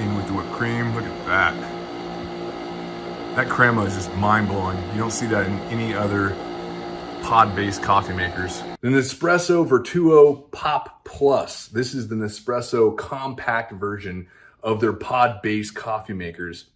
in with the whipped cream. Look at that. That crema is just mind-blowing. You don't see that in any other pod-based coffee makers. The Nespresso Vertuo Pop Plus. This is the Nespresso compact version of their pod-based coffee makers.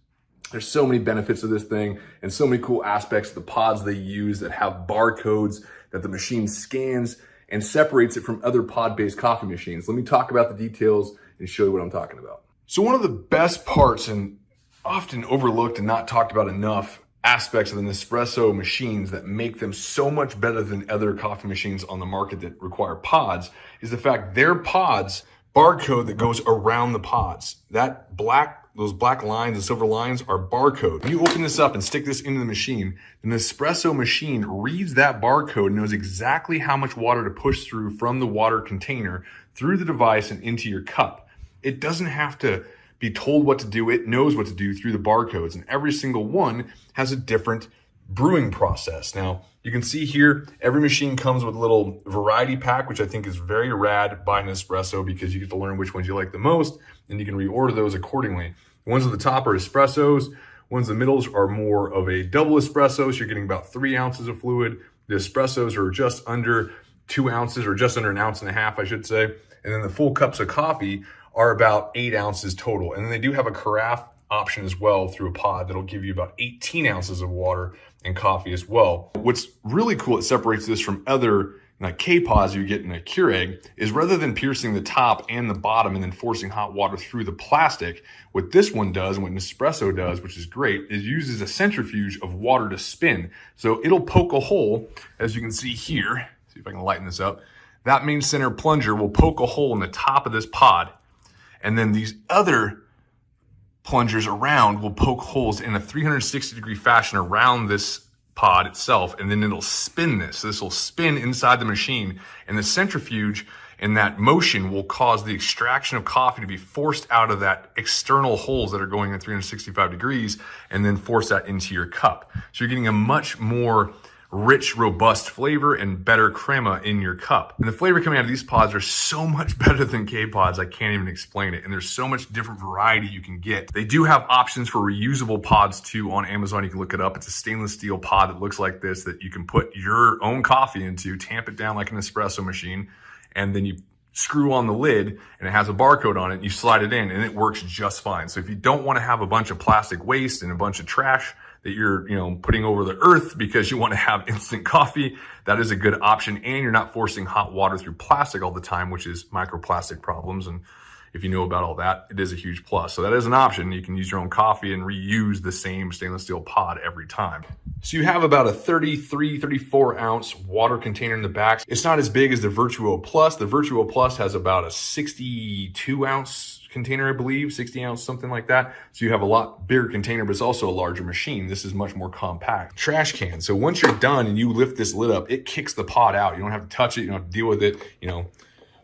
There's so many benefits of this thing and so many cool aspects of the pods they use that have barcodes that the machine scans and separates it from other pod-based coffee machines. Let me talk about the details and show you what I'm talking about. So one of the best parts and often overlooked and not talked about enough aspects of the Nespresso machines that make them so much better than other coffee machines on the market that require pods is the fact their pods barcode that goes around the pods. Those black lines and silver lines are barcode. When you open this up and stick this into the machine, the Nespresso machine reads that barcode and knows exactly how much water to push through from the water container through the device and into your cup. It doesn't have to be told what to do. It knows what to do through the barcodes, and every single one has a different brewing process. Now, you can see here, every machine comes with a little variety pack, which I think is very rad by Nespresso because you get to learn which ones you like the most, and you can reorder those accordingly. The ones at the top are espressos. Ones in the middle are more of a double espresso, so you're getting about 3 ounces of fluid. The espressos are just under 2 ounces, or just under 1.5 ounces, I should say. And then the full cups of coffee are about 8 ounces total. And then they do have a carafe option as well through a pod that'll give you about 18 ounces of water and coffee as well. What's really cool that separates this from other like K-pods you get in a Keurig is rather than piercing the top and the bottom and then forcing hot water through the plastic, what this one does and what Nespresso does, which is great, is uses a centrifuge of water to spin. So it'll poke a hole, as you can see here. See if I can lighten this up. That main center plunger will poke a hole in the top of this pod. And then these other plungers around will poke holes in a 360-degree fashion around this pod itself, and then it'll spin this. So this will spin inside the machine, and the centrifuge and that motion will cause the extraction of coffee to be forced out of that external holes that are going at 365 degrees, and then force that into your cup. So you're getting a much more rich, robust flavor and better crema in your cup. And the flavor coming out of these pods are so much better than K-pods, I can't even explain it. And there's so much different variety you can get. They do have options for reusable pods too on Amazon. You can look it up. It's a stainless steel pod that looks like this that you can put your own coffee into, tamp it down like an espresso machine, and then you screw on the lid and it has a barcode on it. You slide it in and it works just fine. So if you don't want to have a bunch of plastic waste and a bunch of trash that you're, putting over the earth because you want to have instant coffee, that is a good option. And you're not forcing hot water through plastic all the time, which is microplastic problems. And if you know about all that, it is a huge plus. So that is an option. You can use your own coffee and reuse the same stainless steel pod every time. So you have about a 33, 34 ounce water container in the back. It's not as big as the Vertuo Plus. The Vertuo Plus has about a 62 ounce container, I believe, 60 ounce, something like that. So you have a lot bigger container, but it's also a larger machine. This is much more compact. Trash can. So once you're done and you lift this lid up, it kicks the pod out. You don't have to touch it. You don't have to deal with it.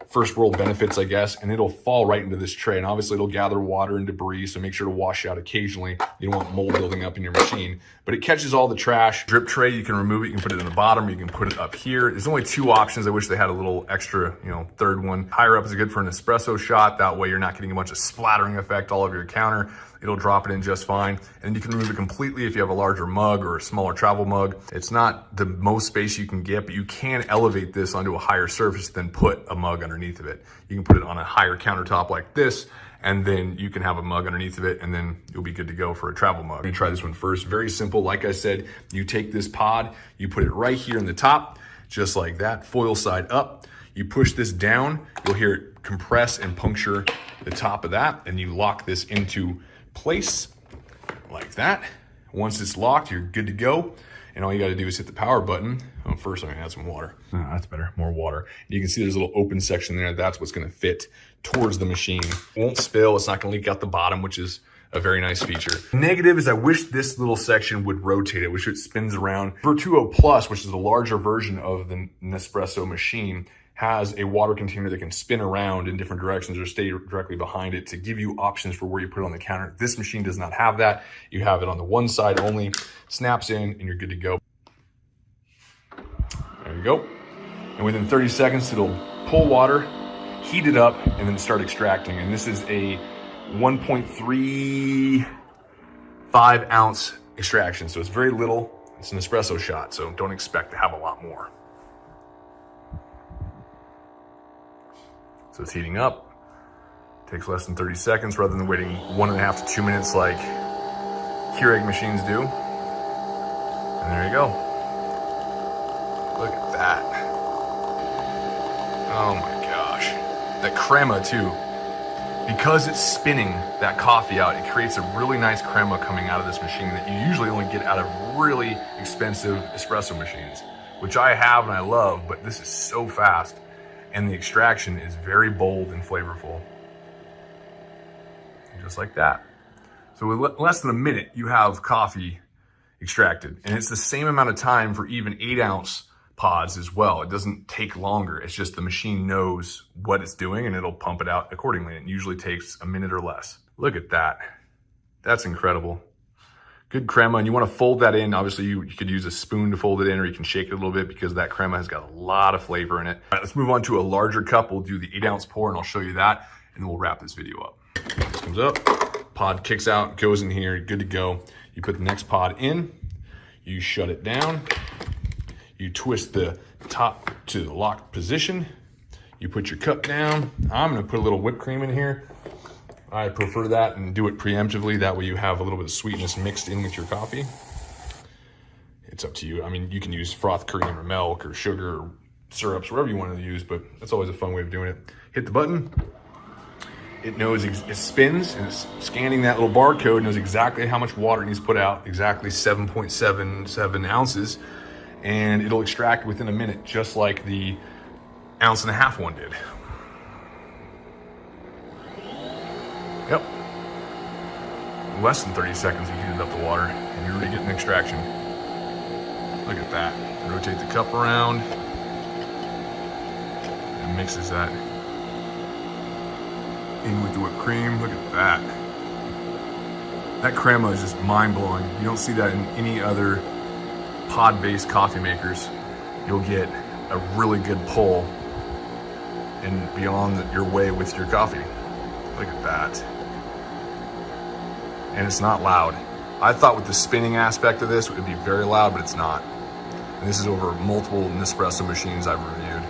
First world benefits, I guess, and it'll fall right into this tray. And obviously it'll gather water and debris, so make sure to wash out occasionally. You don't want mold building up in your machine, but it catches all the trash. Drip tray, you can remove it. You can put it in the bottom, or you can put it up here. There's only 2 options. I wish they had a little extra, third one. Higher up is good for an espresso shot. That way you're not getting a bunch of splattering effect all over your counter. It'll drop it in just fine. And you can remove it completely if you have a larger mug or a smaller travel mug. It's not the most space you can get, but you can elevate this onto a higher surface than put a mug underneath of it. You can put it on a higher countertop like this, and then you can have a mug underneath of it, and then you'll be good to go for a travel mug. Let me try this one first. Very simple. Like I said, you take this pod, you put it right here in the top, just like that, foil side up. You push this down, you'll hear it compress and puncture the top of that, and you lock this into place like that. Once it's locked, you're good to go. And all you got to do is hit the power button. Oh, first I'm gonna add some water. Oh, that's better, more water. You can see there's a little open section there. That's what's gonna fit towards the machine. It won't spill, it's not gonna leak out the bottom, which is a very nice feature. Negative is I wish this little section would rotate. I wish it spins around. Vertuo Plus, which is the larger version of the Nespresso machine, has a water container that can spin around in different directions or stay directly behind it to give you options for where you put it on the counter. This machine does not have that. You have it on the one side only, snaps in, and you're good to go. There you go. And within 30 seconds, it'll pull water, heat it up, and then start extracting. And this is a 1.35 ounce extraction. So it's very little. It's an espresso shot, so don't expect to have a lot more. So it's heating up. Takes less than 30 seconds rather than waiting 1.5 to 2 minutes like Keurig machines do. And there you go. Look at that. Oh my gosh. That crema too. Because it's spinning that coffee out, it creates a really nice crema coming out of this machine that you usually only get out of really expensive espresso machines, which I have and I love, but this is so fast. And the extraction is very bold and flavorful. Just like that. So with less than a minute, you have coffee extracted. And it's the same amount of time for even 8-ounce pods as well. It doesn't take longer. It's just the machine knows what it's doing and it'll pump it out accordingly. It usually takes a minute or less. Look at that. That's incredible. Good crema, and you want to fold that in. Obviously, you could use a spoon to fold it in, or you can shake it a little bit because that crema has got a lot of flavor in it. All right, let's move on to a larger cup. We'll do the 8-ounce pour, and I'll show you that, and then we'll wrap this video up. This comes up, pod kicks out, goes in here, good to go. You put the next pod in, you shut it down, you twist the top to the locked position, you put your cup down. I'm gonna put a little whipped cream in here. I prefer that and do it preemptively. That way you have a little bit of sweetness mixed in with your coffee. It's up to you. I mean, you can use froth cream or milk or sugar or syrups, whatever you want to use, but that's always a fun way of doing it. Hit the button. It knows, it spins and it's scanning that little barcode, knows exactly how much water it needs to put out, exactly 7.77 ounces, and it'll extract within a minute, just like the 1.5 ounce one did. Yep. Less than 30 seconds you heated up the water and you're already getting extraction. Look at that. Rotate the cup around and mixes that in with the whipped cream. Look at that. That crema is just mind-blowing. You don't see that in any other pod-based coffee makers. You'll get a really good pull and beyond your way with your coffee. Look at that. And it's not loud. I thought with the spinning aspect of this, it would be very loud, but it's not. And this is over multiple Nespresso machines I've reviewed.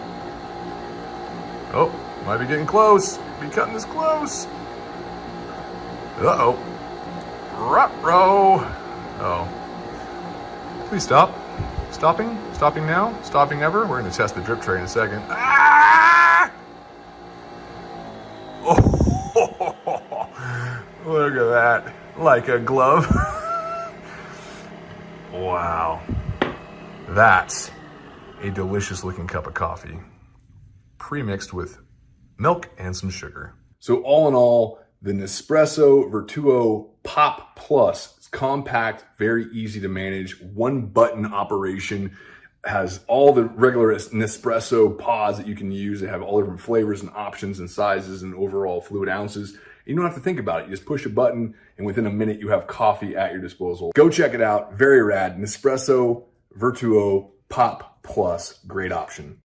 Oh, might be getting close. Be cutting this close. Uh-oh. Ruh-roh. Oh. Please stop. Stopping? Stopping now? Stopping ever? We're gonna test the drip tray in a second. Ah! Oh. Look at that. Like a glove. Wow. That's a delicious looking cup of coffee, pre-mixed with milk and some sugar. So all in all, the Nespresso Vertuo Pop Plus, it's compact, very easy to manage, one button operation, has all the regular Nespresso pods that you can use. They have all different flavors and options and sizes and overall fluid ounces. You don't have to think about it. You just push a button and within a minute you have coffee at your disposal. Go check it out. Very rad. Nespresso Vertuo Pop Plus. Great option.